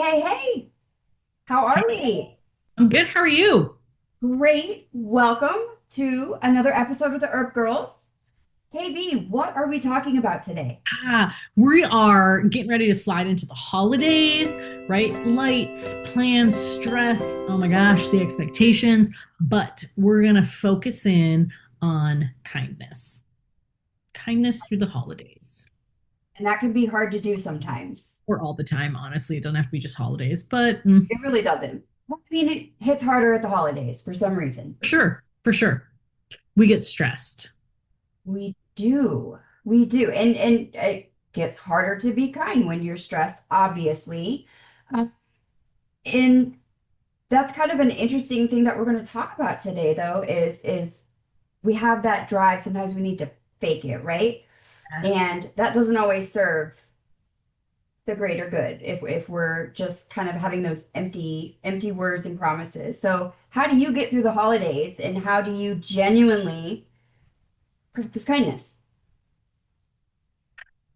Hey, how are we? I'm good. How are you? Great. Welcome to another episode of the Herb Girls. KB, what are we talking about today? We are getting ready to slide into the holidays, right? Lights, plans, stress. Oh my gosh, the expectations. But we're going to focus in on kindness. Kindness through the holidays. And that can be hard to do sometimes. Or all the time, honestly. It doesn't have to be just holidays, but It really doesn't. I mean, it hits harder at the holidays for some reason. for sure, for sure. We get stressed. We do. We do. And it gets harder to be kind when you're stressed, obviously. Uh, and that's kind of an interesting thing that we're going to talk about today, though, is we have that drive. Sometimes we need to fake it, right? And that doesn't always serve the greater good if we're just kind of having those empty words and promises. So how do you get through the holidays and how do you genuinely practice kindness?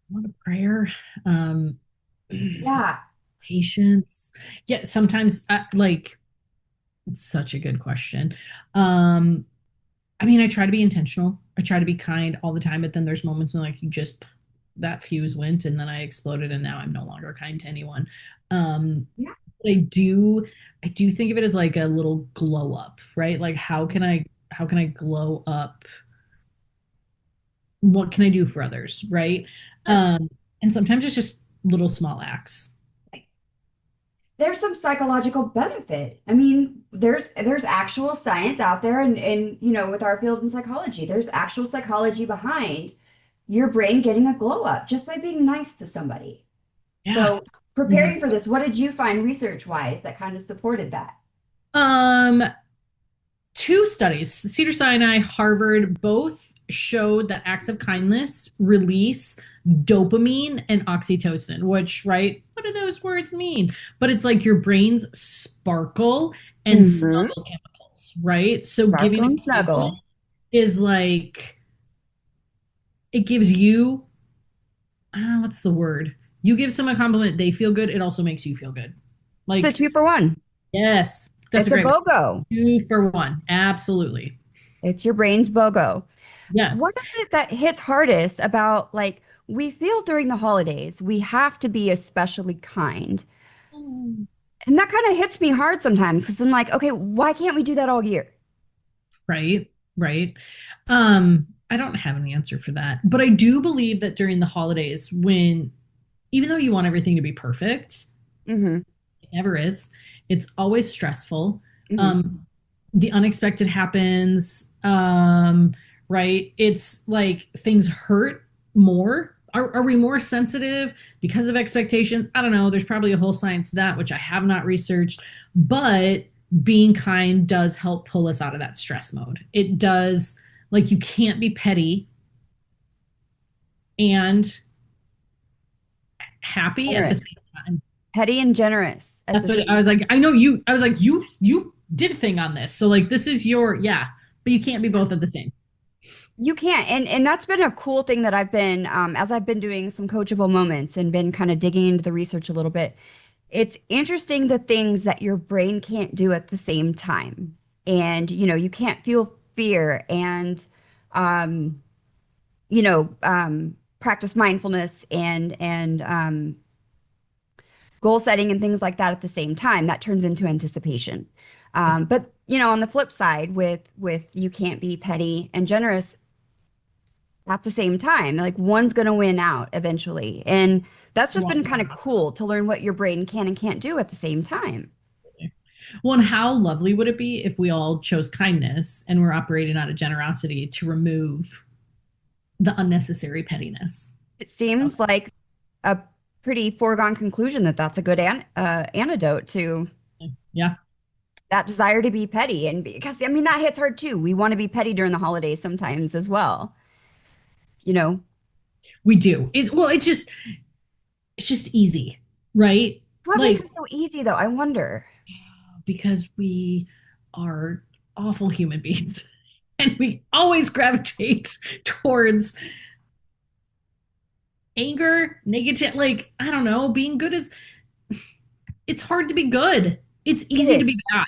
What a prayer. Um, Yeah. Patience. Yeah, sometimes like it's such a good question. Um, I mean, I try to be intentional. I try to be kind all the time, but then there's moments when like you just that fuse went and then I exploded and now I'm no longer kind to anyone. Yeah. But I do think of it as like a little glow up, right? Like how can I glow up? What can I do for others, right? And sometimes it's just little small acts. There's some psychological benefit. I mean, there's actual science out there and with our field in psychology, there's actual psychology behind your brain getting a glow up just by being nice to somebody. Yeah. So Yeah. preparing for this, what did you find research wise that kind of supported that? Um, Two studies, Cedars-Sinai, Harvard, both showed that acts of kindness release dopamine and oxytocin, which, right, what do those words mean? But it's like your brain's sparkle and Mm-hmm. snuggle chemicals, right? So giving Sparkle a and compliment snuggle. is like, it gives you, what's the word? You give someone a compliment, they feel good, it also makes you feel good. It's a Like, 2 for 1. yes, that's a It's a great one. BOGO. 2 for 1. Absolutely. It's your brain's BOGO. What Yes. is it that hits hardest about like we feel during the holidays we have to be especially kind? And that kind of hits me hard sometimes because I'm like, okay, why can't we do that all year? Right, right. I don't have an answer for that, but I do believe that during the holidays, when even though you want everything to be perfect, Mm-hmm. it never is. It's always stressful. Mm-hmm. Um, the unexpected happens. Right? It's like things hurt more. Are we more sensitive because of expectations? I don't know. There's probably a whole science to that, which I have not researched, but being kind does help pull us out of that stress mode. It does, like, you can't be petty and happy at the Generous. same time. Petty and generous at That's the what I same was like. I know you. I was like, you did a thing on this, so like this is your yeah, but you can't be both at the same. You can't. And that's been a cool thing that I've been as I've been doing some coachable moments and been kind of digging into the research a little bit. It's interesting the things that your brain can't do at the same time. And you can't feel fear and um practice mindfulness and goal setting and things like that at the same time. That turns into anticipation. But on the flip side, with you can't be petty and generous at the same time. Like one's going to win out eventually. And that's just Well, been kind of cool to learn what your brain can and can't do at the same time. well, and how lovely would it be if we all chose kindness and we're operating out of generosity to remove the unnecessary pettiness? It seems like a pretty foregone conclusion that that's a good antidote to Yeah, that desire to be petty. And because, I mean, that hits hard too. We want to be petty during the holidays sometimes as well. You know, we do. Well, it's just easy, right? what makes Like it so easy though? I wonder. because we are awful human beings and we always gravitate towards anger, negative, like, I don't know, being good is it's hard to be good. It's It easy to is. be bad.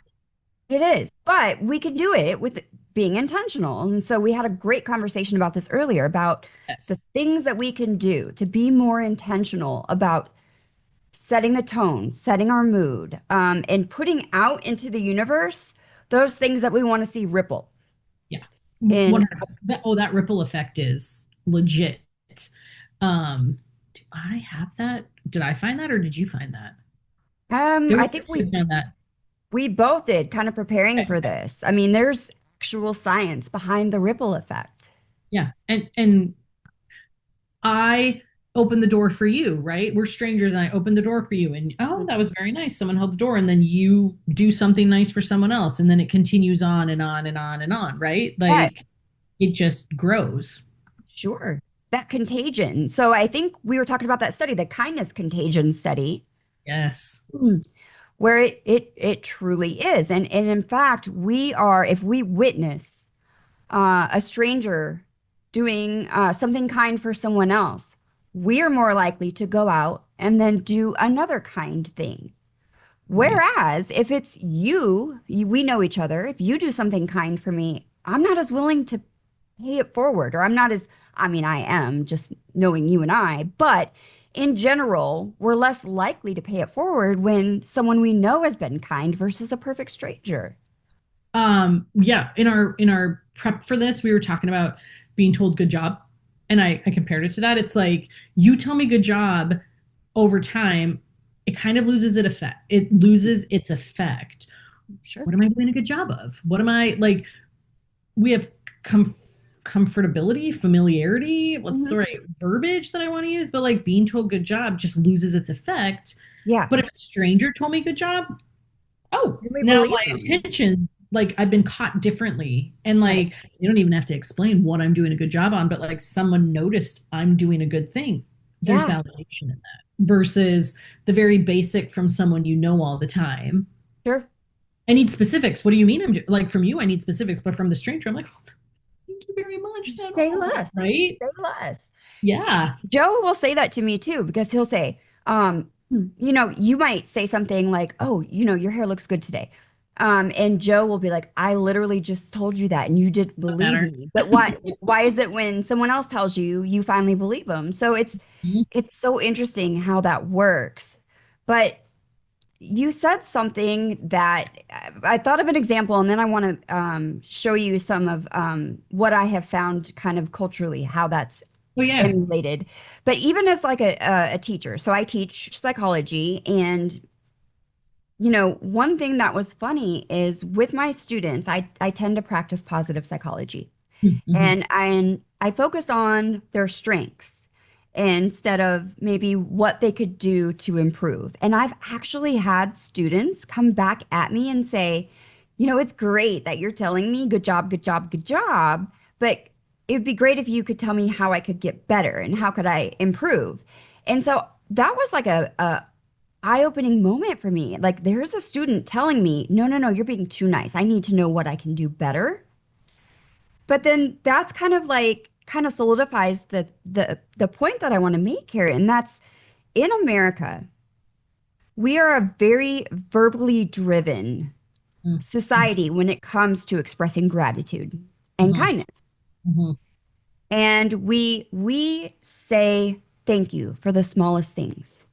It is. But we can do it with being intentional. And so we had a great conversation about this earlier about the Yes. things that we can do to be more intentional about setting the tone, setting our mood, and putting out into the universe those things that we want to see ripple. Yeah. And 100%. That ripple effect is legit. Do I have that? Did I find that or did you find that? There I was think two found that. we both did kind of preparing Okay, for okay. this. I mean, there's actual science behind the ripple effect. Yeah. And I opened the door for you, right? We're strangers and I opened the door for you and oh, that was very nice. Someone held the door and then you do something nice for someone else and then it continues on and on and on and on, right? Yeah, Like it just grows. sure. That contagion. So I think we were talking about that study, the kindness contagion study, Yes. where it truly is. And in fact, we are, if we witness a stranger doing something kind for someone else, we are more likely to go out and then do another kind thing. Right. Whereas if it's we know each other. If you do something kind for me, I'm not as willing to pay it forward, or I'm not as, I mean, I am just knowing you and I, but in general, we're less likely to pay it forward when someone we know has been kind versus a perfect stranger. Yeah, in our prep for this, we were talking about being told good job. And I compared it to that. It's like you tell me good job over time, it kind of loses its effect. It loses its effect. Sure. What am I doing a good job of? What am I like? We have comfortability, familiarity. What's Hmm. the right verbiage that I want to use? But like being told good job just loses its effect. Yeah. But if a stranger told me good job, oh, And we now believe my them. attention, like I've been caught differently. And Right. like, you don't even have to explain what I'm doing a good job on, but like someone noticed I'm doing a good thing. There's Yeah. validation in that versus the very basic from someone you know all the time. Sure. I need specifics. What do you mean? Like from you, I need specifics, but from the stranger, I'm like, oh, thank you very much. That Say all less. right. Say less. Yeah. Joe will say that to me too, because he'll say, you might say something like, "Oh, your hair looks good today." And Joe will be like, "I literally just told you that and you didn't Doesn't believe matter. me. But why is it when someone else tells you, you finally believe them?" So it's so interesting how that works. But you said something that I thought of an example, and then I want to show you some of what I have found kind of culturally, how that's Oh yeah. emulated. But even as like a teacher, so I teach psychology, and one thing that was funny is with my students, I tend to practice positive psychology, Mm-hmm. and I focus on their strengths instead of maybe what they could do to improve. And I've actually had students come back at me and say, it's great that you're telling me good job, good job, good job, but it'd be great if you could tell me how I could get better and how could I improve. And so that was like a eye-opening moment for me. Like there's a student telling me, no, no, no, you're being too nice. I need to know what I can do better. But then that's kind of solidifies the point that I want to make here, and that's in America, we are a very verbally driven society when it comes to expressing gratitude and Mm-hmm. kindness. Mm-hmm. And we say thank you for the smallest things.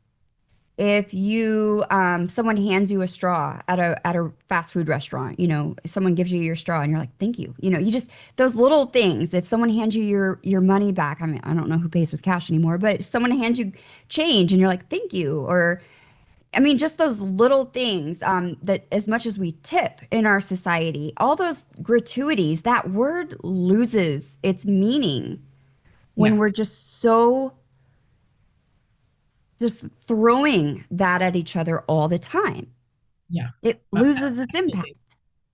If you someone hands you a straw at a fast food restaurant, someone gives you your straw and you're like, thank you. You just those little things. If someone hands you your money back, I mean, I don't know who pays with cash anymore, but if someone hands you change and you're like, thank you, or I mean, just those little things that as much as we tip in our society, all those gratuities, that word loses its meaning when Yeah. we're just throwing that at each other all the time. Yeah. It loses its impact. Absolutely.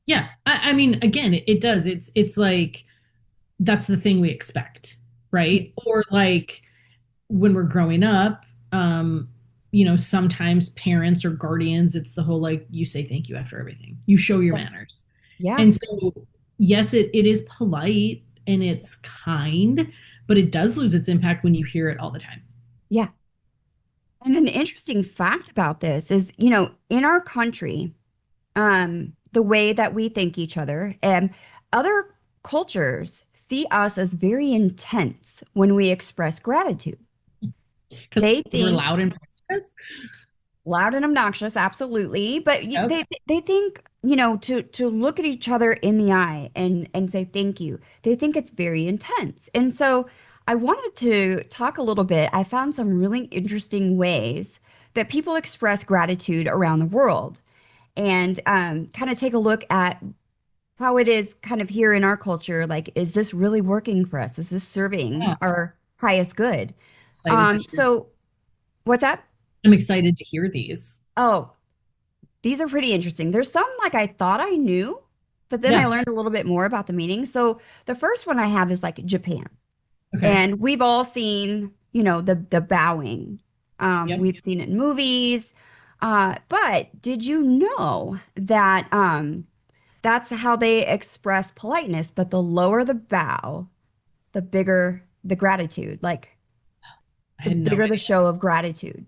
Yeah, I mean, again, it does. It's like that's the thing we expect, right? Or like when we're growing up, sometimes parents or guardians, it's the whole like you say thank you after everything. You show your Yes. manners. Yeah. And so yes, it is polite and it's kind, but it does lose its impact when you hear it all the time. Yeah. And an interesting fact about this is, in our country, the way that we thank each other and other cultures see us as very intense when we express gratitude. Because They we're think loud and boisterous. loud and obnoxious, absolutely, but Yep. they think, to look at each other in the eye and say thank you. They think it's very intense. And so I wanted to talk a little bit. I found some really interesting ways that people express gratitude around the world and kind of take a look at how it is kind of here in our culture. Like, is this really working for us? Is this serving Yeah. our highest good? Excited to hear. So what's that? I'm excited to hear these. Oh, these are pretty interesting. There's some like I thought I knew, but then I Yeah. learned a little bit more about the meaning. So the first one I have is like Japan. Okay. And we've all seen, the bowing. Yep. We've seen it in movies. But did you know that that's how they express politeness, but the lower the bow, the bigger the gratitude, like I the had no bigger the idea. show of gratitude.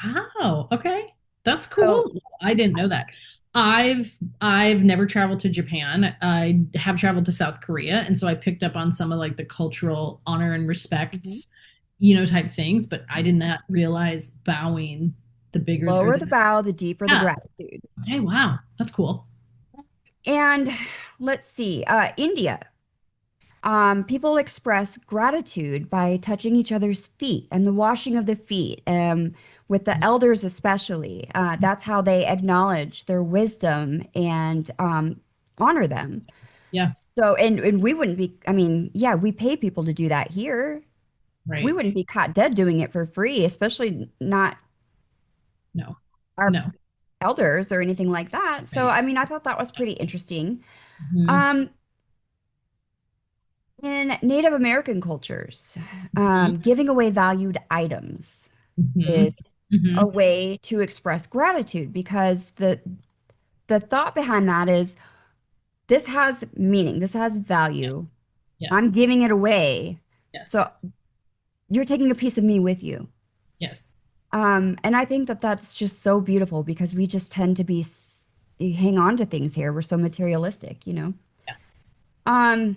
Wow. Okay. That's So, cool. I didn't know that. I've never traveled to Japan. I have traveled to South Korea, and so I picked up on some of like the cultural honor and respect, mhm. type things, but I did not realize bowing the bigger or Lower the the bow, the deeper the yeah. gratitude. Okay, wow. That's cool. And let's see, India. People express gratitude by touching each other's feet and the washing of the feet, with the elders especially. That's how they acknowledge their wisdom and honor them. Yeah, So, and we wouldn't be, I mean, yeah, we pay people to do that here. We right. wouldn't be caught dead doing it for free, especially not No. our No. elders or anything like that. So, Right. I mean, I thought that was pretty interesting. Hmm. Um, in Native American cultures, Hmm. giving away valued items Hmm. is Hmm. a way to express gratitude because the thought behind that is this has meaning, this has value. I'm Yes. giving it away. Yes. So you're taking a piece of me with you. Yes. And I think that that's just so beautiful because we just tend to hang on to things here. We're so materialistic. Yeah. Um,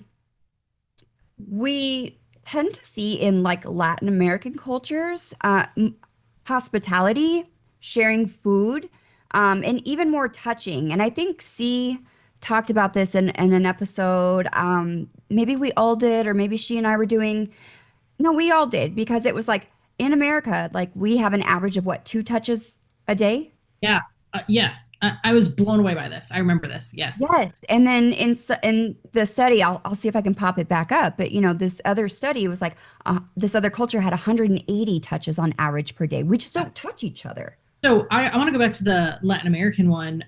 we tend to see in like Latin American cultures, hospitality, sharing food, and even more touching. And I think C talked about this in an episode. Maybe we all did, or maybe she and I were doing. No, we all did because it was like in America, like we have an average of what, two touches a day? Yeah. Yeah. I was blown away by this. I remember this. Yes. Yes. And then in the study, I'll see if I can pop it back up. But this other study was like this other culture had 180 touches on average per day. We just don't touch each other. So I want to go back to the Latin American one.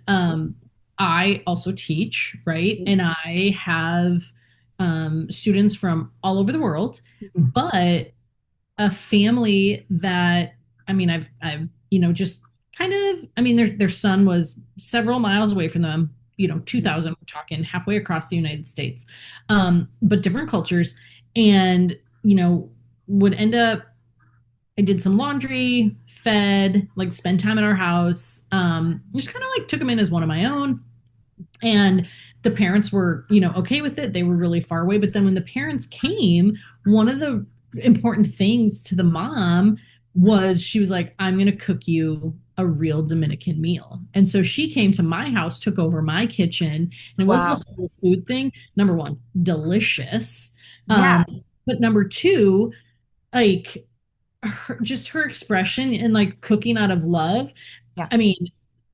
I also teach, right? And I have students from all over the world, Mhm. but a family that I've just kind of their son was several miles away from them, 2,000, we're talking halfway across the United States, but different cultures, and would end up, I did some laundry, fed, like spend time at our house, just kind of like took them in as one of my own. And the parents were, okay with it. They were really far away. But then when the parents came, one of the important things to the mom was she was like, I'm going to cook you a real Dominican meal. And so she came to my house, took over my kitchen, and it wasn't Wow. the whole food thing. Number one, delicious. Yeah. But number two, like just her expression and like cooking out of love. Yeah. I mean,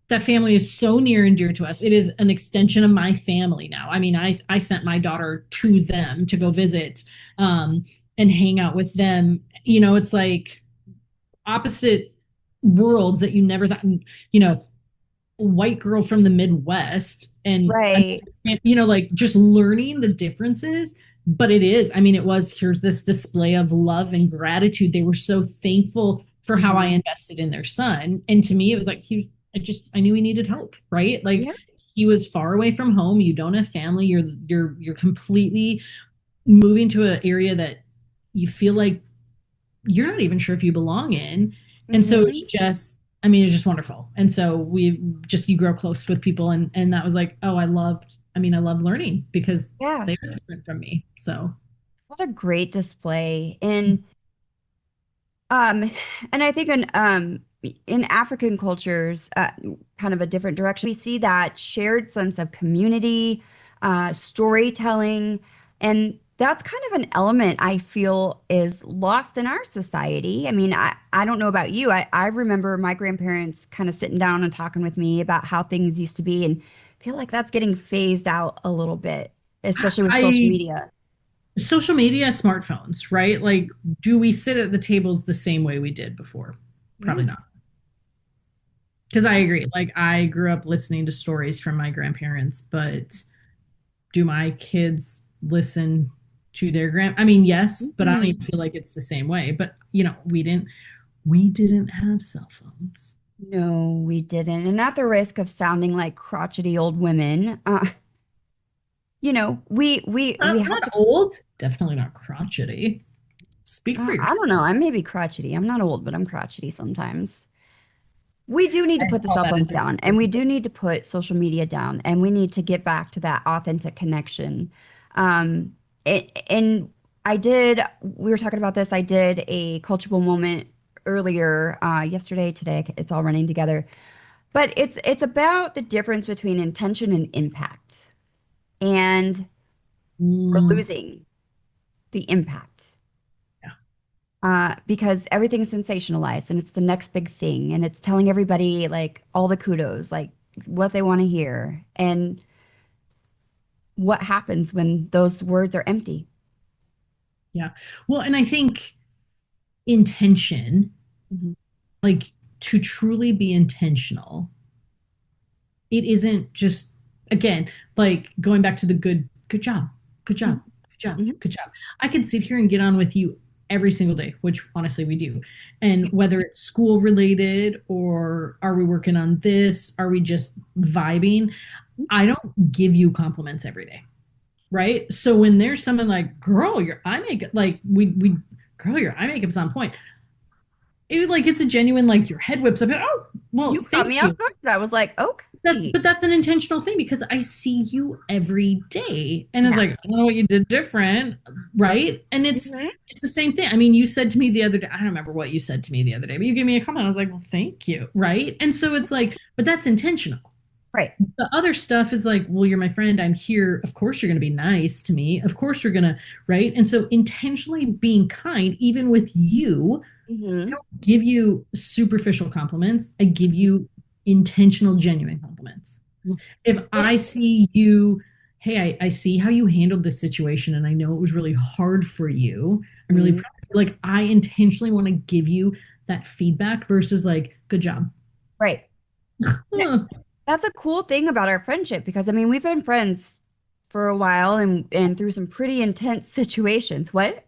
that family is so near and dear to us. It is an extension of my family now. I mean, I sent my daughter to them to go visit, and hang out with them. It's like opposite worlds that you never thought, white girl from the Midwest and, Right. like just learning the differences. But it is, it was, here's this display of love and gratitude. They were so thankful for how I Mhm. invested in their son. And to me, it was like, I knew he needed help, right? Like Yeah. he was far away from home. You don't have family. You're completely moving to an area that you feel like you're not even sure if you belong in. And so it's Hmm. just, I mean, it's just wonderful. And so you grow close with people. And that was like, oh, I love learning because Yeah. they are different from me. So, What a great display. Um, and I think in African cultures, kind of a different direction, we see that shared sense of community, storytelling, and that's kind of an element I feel is lost in our society. I mean, I don't know about you. I remember my grandparents kind of sitting down and talking with me about how things used to be, and feel like that's getting phased out a little bit, especially with social I, media. social media, smartphones, right? Like, do we sit at the tables the same way we did before? Probably Yeah. not. Because I agree. Like, I grew up listening to stories from my grandparents, but do my kids listen to their I mean, yes, but I don't even Mhm. feel like it's the same way. But we didn't have cell phones. No, we didn't. And at the risk of sounding like crotchety old women, we have Not to. old, definitely not crotchety. Speak for I don't know. yourself. I may be crotchety. I'm not old, but I'm crotchety sometimes. We do need to I put the call cell that a phones different down, and we do need to put social media down, and we need to get back to that authentic connection. Um, and we were talking about this. I did a coachable moment earlier, yesterday, today. It's all running together. But it's about the difference between intention and impact. And we're Mm, losing the impact yeah. because everything's sensationalized and it's the next big thing and it's telling everybody like all the kudos, like what they want to hear. And what happens when those words are empty? Yeah. Well, and I think intention, Mhm. like to truly be intentional, it isn't just, again, like going back to the good job, good job, Mhm. good job, Mhm. good job. I could sit here and get on with you every single day, which honestly we do. And whether it's school related or are we working on this, are we just vibing? I don't give you compliments every day, right? So when there's someone like, girl, your eye makeup, like we girl, your eye makeup's on point. It's a genuine, like your head whips up. Oh, well, You caught thank me off you. guard. I was like, okay. But that's an intentional thing because I see you every day, and it's Yeah. like I don't know what you did different, right? And Hmm. it's the same thing. I mean, you said to me the other day. I don't remember what you said to me the other day, but you gave me a comment. I was like, well, thank you, right? And so it's like, but that's intentional. Right. The other stuff is like, well, you're my friend. I'm here. Of course, you're going to be nice to me. Of course, you're going to, right? And so intentionally being kind, even with you, I Hmm. don't give you superficial compliments. I give you intentional, genuine compliments. If I see you, hey, I see how you handled this situation and I know it was really hard for you. I'm really Hmm. proud of you. Like, I intentionally want to give you that feedback versus like, good job. Right. No, Huh. that's a cool thing about our friendship because I mean we've been friends for a while and through some pretty intense situations. What?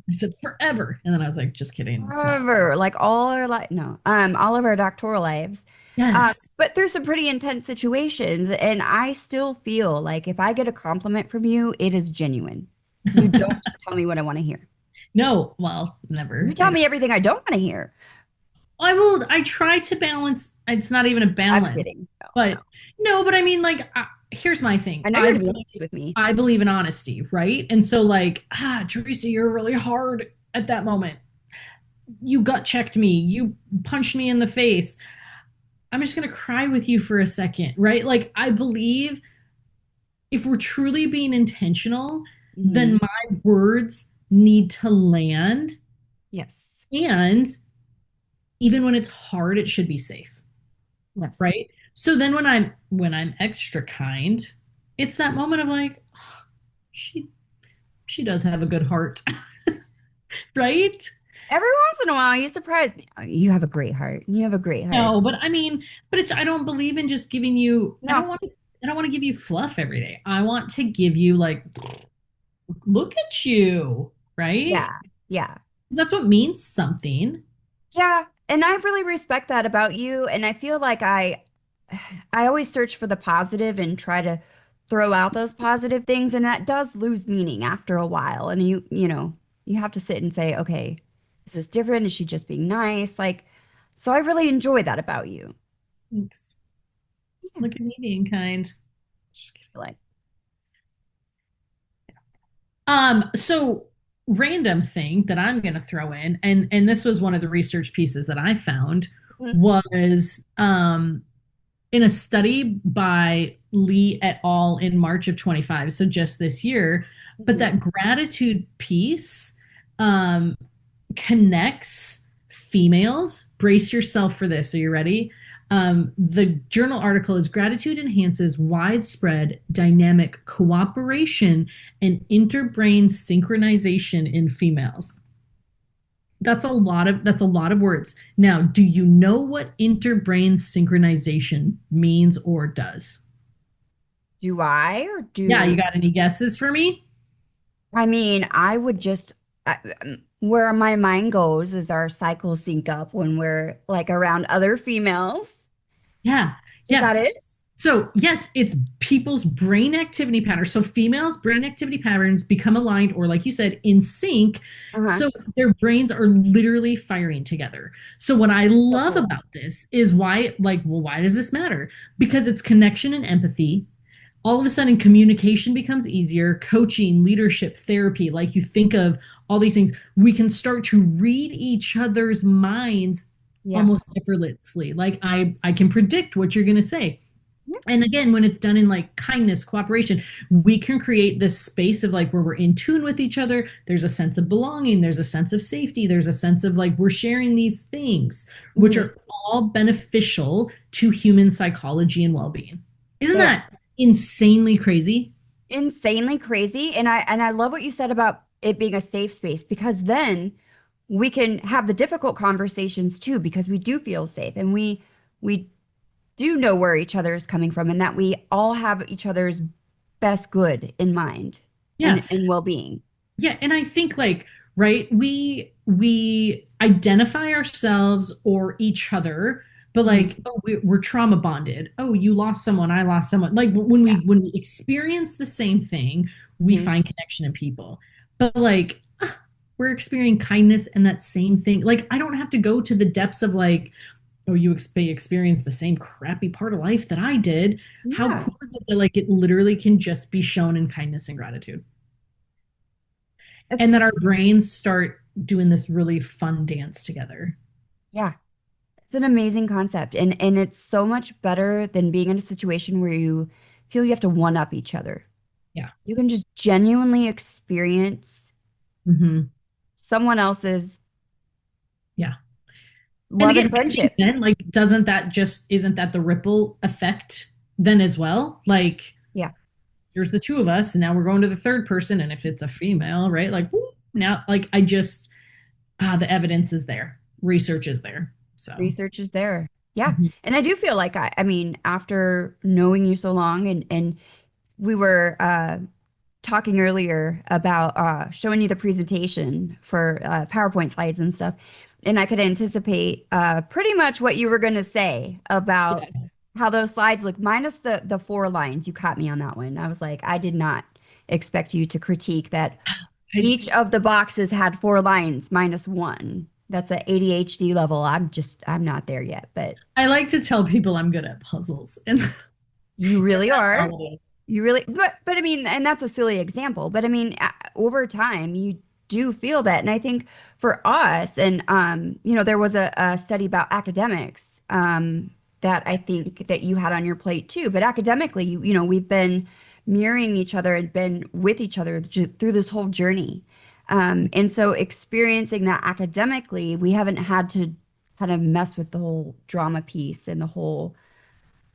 I said forever. And then I was like, just kidding. It's not. Forever, like all our life, no, all of our doctoral lives. Yes. But there's some pretty intense situations, and I still feel like if I get a compliment from you, it is genuine. You don't just tell me what I want to hear. No, well, You never. tell me everything I don't want to hear. I try to balance. It's not even a I'm balance, kidding. No, no. but no, but I mean, like, here's my thing. I know you're to be honest with me. I believe in honesty, right? And so, like, Teresa, you're really hard at that moment. You gut checked me. You punched me in the face. I'm just going to cry with you for a second, right? Like, I believe if we're truly being intentional, then Hmm. my words need to land. Yes. And even when it's hard, it should be safe, Yes. right? So then when I'm extra kind, it's that moment of like, oh, she she does have a good heart, right? Every once in a while, you surprise me. Oh, you have a great heart. You have a great heart. No, but I mean, but it's I don't believe in just giving you. No. I don't want to give you fluff every day. I want to give you like, look at you, right? Yeah. Yeah. 'Cause that's what means something. Yeah, and I really respect that about you, and I feel like I always search for the positive and try to throw out those positive things, and that does lose meaning after a while. And you have to sit and say, okay, is this different? Is she just being nice? Like, So I really enjoy that about you. Thanks. Yeah. Look at me being kind. Just kidding. Like, So random thing that I'm going to throw in, and this was one of the research pieces that I found mhm, was in a study by Lee et al. In March of 25, so just this year, but mhm. that gratitude piece um, connects females. Brace yourself for this. Are you ready? The journal article is Gratitude enhances widespread dynamic cooperation and interbrain synchronization in females. That's a lot of words. Now, do you know what interbrain synchronization means or does? Do I or Yeah, you do got any guesses for me? I mean, I would just where my mind goes is our cycles sync up when we're like around other females. Yeah, Is yeah. that it? So, yes, it's people's brain activity patterns. So, females' brain activity patterns become aligned, or like you said, in sync. Uh-huh. So, their brains are literally firing together. So, what I So love cool. about this is why, like, well, why does this matter? Because it's connection and empathy. All of a sudden, communication becomes easier, coaching, leadership, therapy. Like, you think of all these things, we can start to read each other's minds Yeah. almost effortlessly. Like, I can predict what you're going to say. Yeah. And again, when it's done in like kindness, cooperation, we can create this space of like where we're in tune with each other. There's a sense of belonging, there's a sense of safety, there's a sense of like we're sharing these things, which Mhm. are all beneficial to human psychology and well-being. Isn't They are that insanely crazy? insanely crazy. And I love what you said about it being a safe space because then we can have the difficult conversations too because we do feel safe and we do know where each other is coming from and that we all have each other's best good in mind Yeah. and well-being. Yeah, and I think like right, we identify ourselves or each other, but Mhm. like oh we're trauma bonded. Oh, you lost someone, I lost someone. Like when we Yeah. when we experience the same thing, we Mhm. find connection in people. But like we're experiencing kindness and that same thing. Like I don't have to go to the depths of like oh you experience the same crappy part of life that I did. How Yeah. cool is it that like it literally can just be shown in kindness and gratitude? It's, And that our brains start doing this really fun dance together. yeah. It's an amazing concept and it's so much better than being in a situation where you feel you have to one up each other. Yeah. You can just genuinely experience Hmm. someone else's Yeah. And love again, and I think friendship. then, like, doesn't that just, isn't that the ripple effect then as well? Like, Yeah. there's the two of us, and now we're going to the third person. And if it's a female, right? Like, whoo, now, like, the evidence is there, research is there. So, Research is there. Yeah. mhm. And I do feel like I mean, after knowing you so long and we were talking earlier about showing you the presentation for PowerPoint slides and stuff, and I could anticipate pretty much what you were going to say Yeah, about how those slides look, minus the four lines. You caught me on that one. I was like, I did not expect you to critique that each it's, of the boxes had four lines minus one. That's a ADHD level. I'm not there yet, but I like to tell people I'm good at puzzles, and you really that's are. all it is. You really, but I mean, and that's a silly example, but I mean, over time, you do feel that. And I think for us, and there was a study about academics that I think that you had on your plate too. But academically, we've been mirroring each other and been with each other through this whole journey. And so experiencing that academically, we haven't had to kind of mess with the whole drama piece and the whole,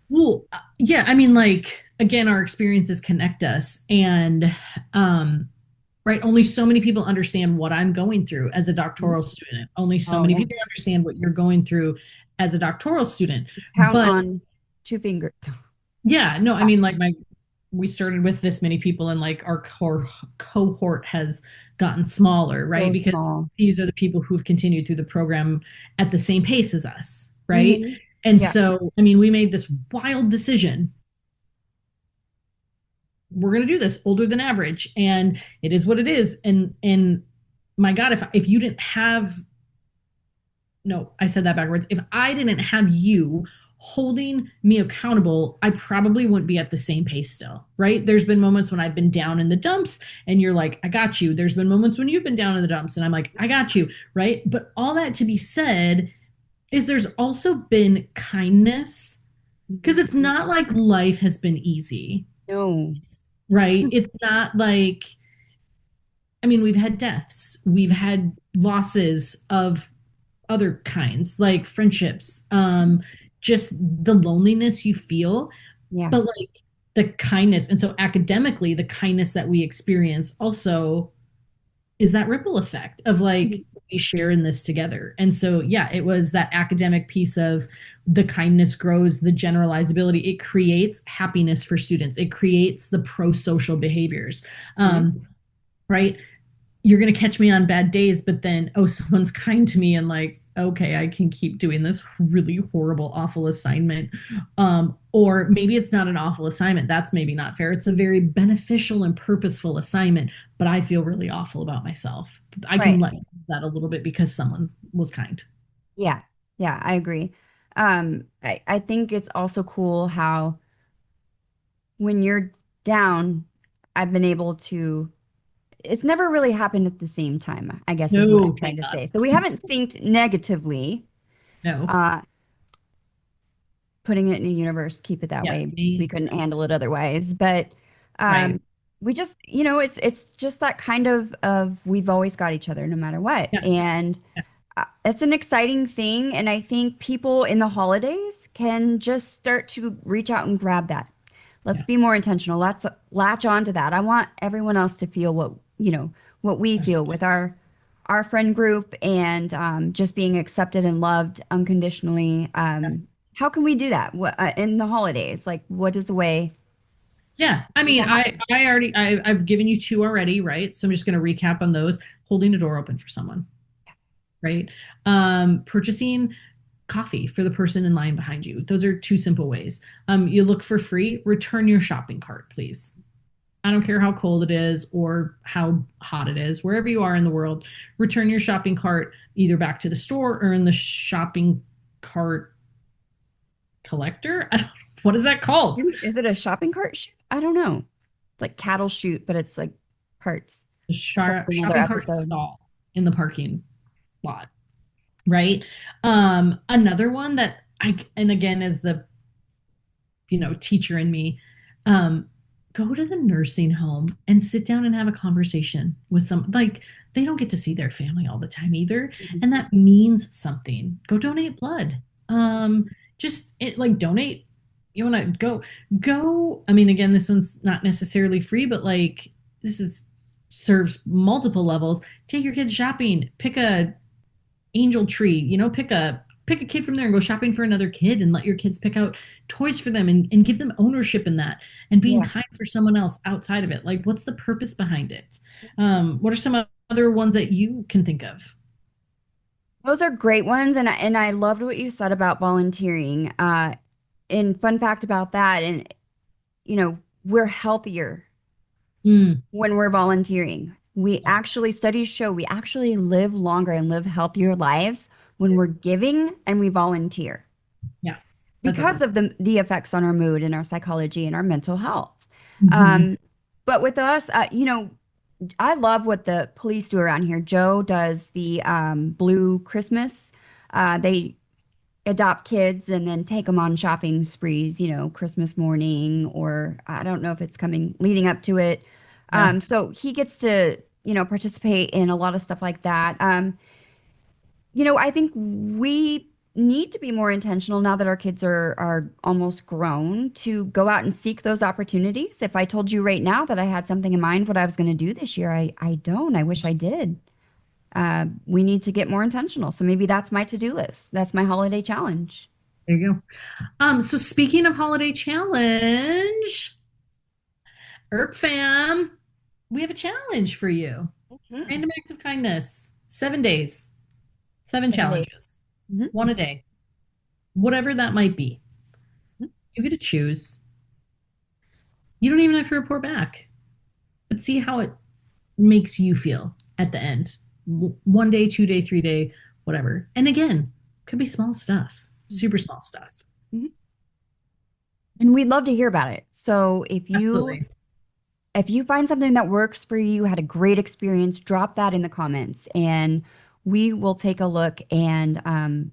Well, yeah, I mean, like, again, our experiences connect us. And, right, only so many people understand what I'm going through as a doctoral student. Only so oh many yeah, people understand what you're going through as a doctoral student. count But on two fingers. yeah, no, I mean, like, we started with this many people, and like our cohort has gotten smaller, right? So Because small. these are the people who've continued through the program at the same pace as us, right? Hmm. And Yeah. so, I mean, we made this wild decision. We're going to do this older than average, and it is what it is. And my God, if you didn't have no, I said that backwards. If I didn't have you holding me accountable, I probably wouldn't be at the same pace still, right? There's been moments when I've been down in the dumps and you're like, I got you. There's been moments when you've been down in the dumps and I'm like, I got you, right? But all that to be said is there's also been kindness because it's Mhm. not like life has been easy, No. right? It's not like, I mean, we've had deaths, we've had losses of other kinds, like friendships, just the loneliness you feel, Yeah. but like the kindness. And so academically, the kindness that we experience also is that ripple effect of like we share in this together. And so, yeah, it was that academic piece of the kindness grows the generalizability. It creates happiness for students. It creates the pro-social behaviors. Mhm. Right? You're going to catch me on bad days, but then, oh, someone's kind to me and like, okay, I can keep doing this really horrible, awful assignment. Or maybe it's not an awful assignment. That's maybe not fair. It's a very beneficial and purposeful assignment, but I feel really awful about myself. I can Right. let that a little bit because someone was kind. Yeah. Yeah, I agree. I think it's also cool how when you're down, I've been able to, it's never really happened at the same time, I guess is what I'm No, trying thank to God. say. So we haven't synced negatively, No. uh, putting it in the universe, keep it that Yeah. way. We Me. couldn't handle it otherwise. But Right. we just, it's just that kind of we've always got each other no matter what. Yeah. And Yeah. it's an exciting thing. And I think people in the holidays can just start to reach out and grab that. Let's Yeah. be more intentional. Let's latch on to that. I want everyone else to feel what we feel Absolutely. with our friend group and just being accepted and loved unconditionally. How can we do that in the holidays? Like, what is the way Yeah, I make mean, that happen? I've given you two already, right? So I'm just going to recap on those. Holding a door open for someone, right? Purchasing coffee for the person in line behind you. Those are two simple ways. You look for free. Return your shopping cart, please. I don't care how cold it is or how hot it is, wherever you are in the world. Return your shopping cart either back to the store or in the shopping cart collector. I don't, what is that called? Is it a shopping cart shoot? I don't know. It's like cattle shoot, but it's like carts. The That's another shopping cart episode. stall in the parking lot, right? Another one that and again, as the teacher in me, um, go to the nursing home and sit down and have a conversation with some, like, they don't get to see their family all the time either, Mhm. and that means something. Go donate blood. Just like donate. You want to go. I mean, again, this one's not necessarily free, but like this is serves multiple levels. Take your kids shopping. Pick a angel tree, pick a kid from there and go shopping for another kid and let your kids pick out toys for them and give them ownership in that and being Yeah. kind for someone else outside of it. Like, what's the purpose behind it? What are some other ones that you can think of? Those are great ones, and I loved what you said about volunteering. And fun fact about that, and we're healthier Mm, when we're volunteering. Studies show we actually live longer and live healthier lives when we're giving and we volunteer yeah, that does because work. of the effects on our mood and our psychology and our mental health. Hmm. Um, but with us, I love what the police do around here. Joe does the Blue Christmas. They adopt kids and then take them on shopping sprees, Christmas morning, or I don't know if it's coming leading up to it. Yeah, So he gets to, participate in a lot of stuff like that. I think we need to be more intentional now that our kids are almost grown to go out and seek those opportunities. If I told you right now that I had something in mind what I was going to do this year, I don't. I wish I did. We need to get more intentional. So maybe that's my to-do list. That's my holiday challenge. there you go. So speaking of holiday challenge, ERP fam, we have a challenge for you. Mhm. Random acts of kindness, 7 days, seven 7 days. challenges, Mhm. one a day, whatever that might be. You get to choose. You don't even have to report back, but see how it makes you feel at the end. 1 day, 2 day, 3 day, whatever. And again, could be small stuff, super small stuff. Mhm. And we'd love to hear about it. So Absolutely. if you find something that works for you, had a great experience, drop that in the comments and we will take a look and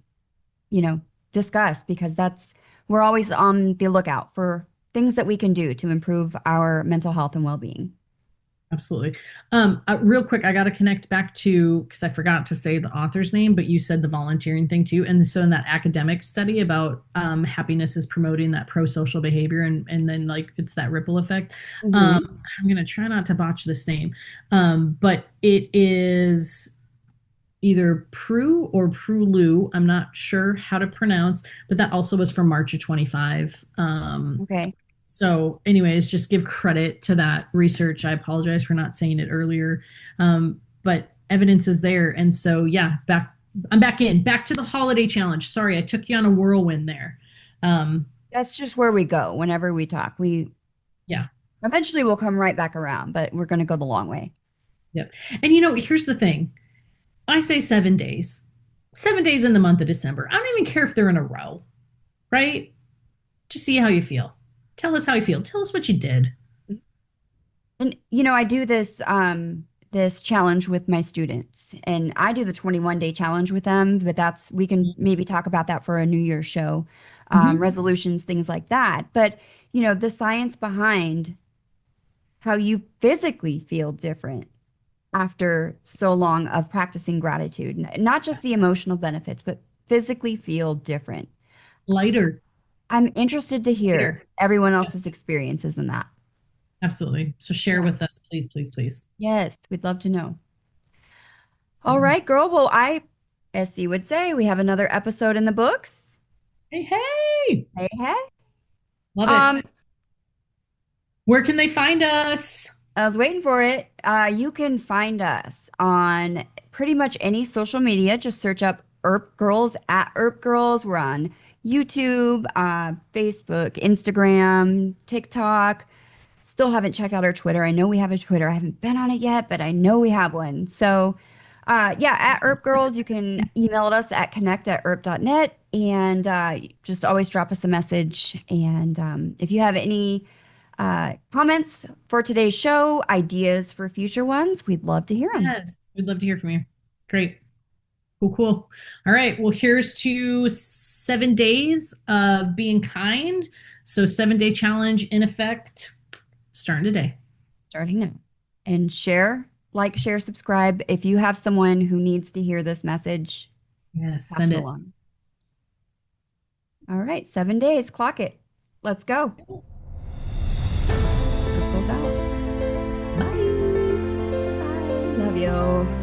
you know, discuss because that's we're always on the lookout for things that we can do to improve our mental health and well-being. Absolutely. Real quick, I got to connect back to because I forgot to say the author's name, but you said the volunteering thing too. And so in that academic study about happiness is promoting that pro-social behavior, and then like it's that ripple effect. Hmm. I'm gonna try not to botch this name, but it is either Prue or Prulu. I'm not sure how to pronounce, but that also was from March of 25. Okay. So, anyways, just give credit to that research. I apologize for not saying it earlier, but evidence is there. And so, yeah, I'm back in, back to the holiday challenge. Sorry, I took you on a whirlwind there. Um, That's just where we go whenever we talk. We yeah, eventually will come right back around, but we're going to go the long way. yep. And here's the thing: I say 7 days, 7 days in the month of December. I don't even care if they're in a row, right? Just see how you feel. Tell us how you feel. Tell us what you did. And I do this challenge with my students and I do the 21-day challenge with them, but that's we can maybe talk about that for a New Year's show. Mm-hmm. Resolutions, things like that. But the science behind how you physically feel different after so long of practicing gratitude, not just the emotional benefits, but physically feel different. Lighter, I'm interested to hear lighter. everyone Yep, else's experiences in that. absolutely. So share Yeah. with us, please, please, please. Yes, we'd love to know. All So, right, girl. Well, as C would say, we have another episode in the books. hey, hey, Hey, hey. love it. Um, Where can they find us? I was waiting for it. You can find us on pretty much any social media. Just search up ERP Girls at ERP Girls. We're on YouTube, Facebook, Instagram, TikTok. Still haven't checked out our Twitter. I know we have a Twitter. I haven't been on it yet, but I know we have one. So, yeah, at ERP Girls, you can email us at connect@erp.net and just always drop us a message. And if you have any comments for today's show, ideas for future ones, we'd love to hear them. Yes, we'd love to hear from you. Great. Cool, cool. All right. Well, here's to 7 days of being kind. So, 7 day challenge in effect, starting today. Starting now. And share, share, subscribe. If you have someone who needs to hear this message, Yes, pass send it it. along. All right, 7 days. Clock it. Let's go. Circles out. Bye. Bye. Love you.